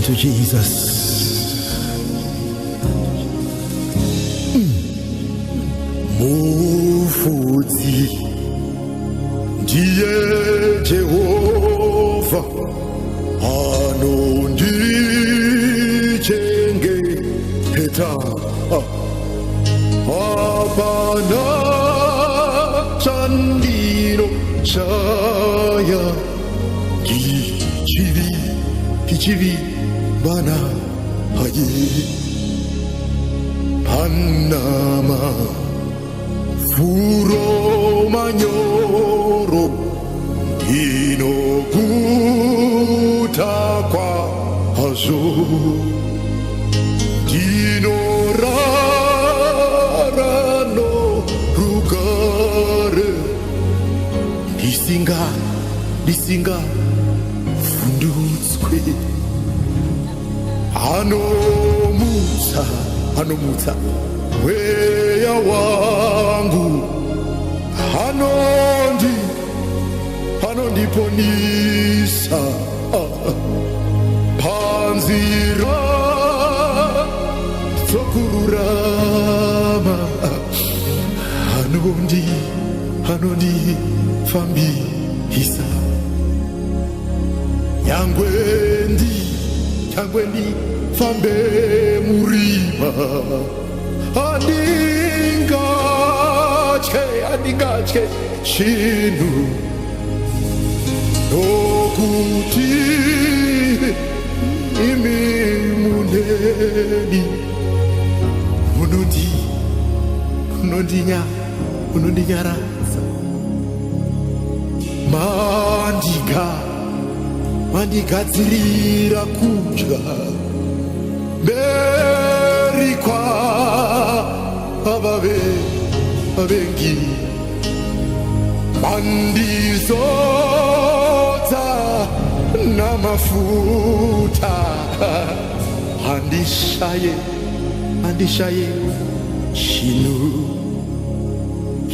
to Jesus. Mufudzi ndiye Jehova anondichengeta apana chandino chaya kichivi bana haye panama furo manyoro inokutakwa hazo dinorarano rugare disinga fundutswe anomutsa weya wangu anondiponisa panzira dzokururama anondifambisa nyangwe ndifambe murima andingatye chinhu nokuti imi muneni munondinyaradza mandigadzirira kudya mberi kwavavengi mandizodza namafuta handishaye chinhu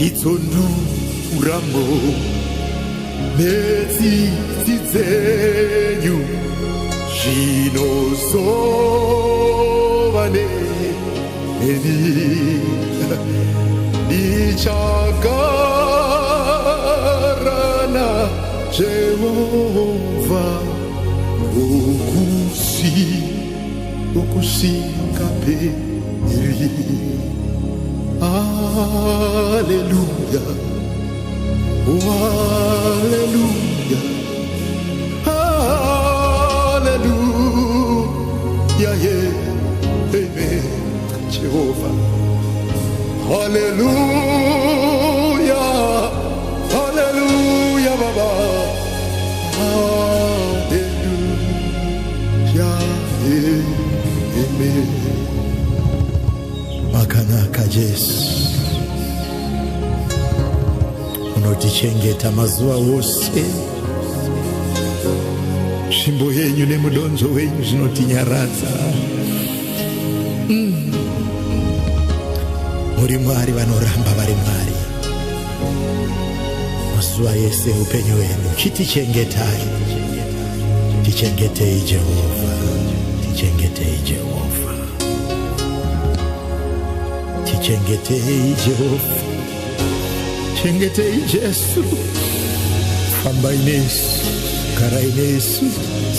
idzonduramo netsitsi dzenyu zvinozova neni ndichagara Jehova ukusingaperi. Haleluya, haleluya, haleluya, amen. Jehova, haleluya, haleluya, Baba, haleluya, amen. Makanaka Jesu unotichengeta mazuva ose, svimbo yenyu nemudonzo wenyu zvinotinyaradza. Muri Mwari vanoramba vari Mwari mazuva ese upenyu hwenyu. Chitichengetai, tichengetei Jehova, tichengetei Jehova, tichengetei Jehova, chengetei Jesu. Fambai nesu, garai nesu,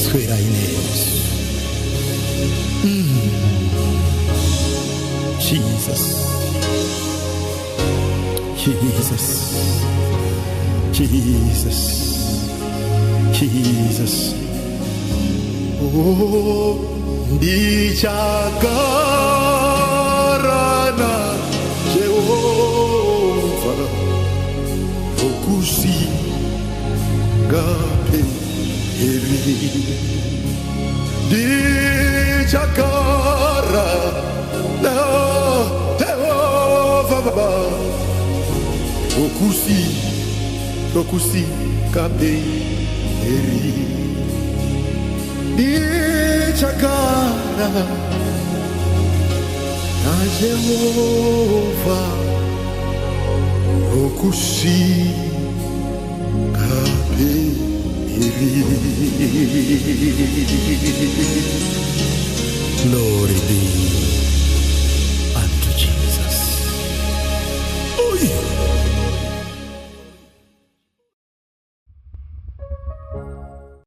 swerai nesu. Jesus, Jesus, Jesus, Jesus. Oh, ndichagara Jehova ukusingaperi. Ndichagara Jehova Baba ukusingaperi. Ndichagara na Jehova ukusingaperi. Lori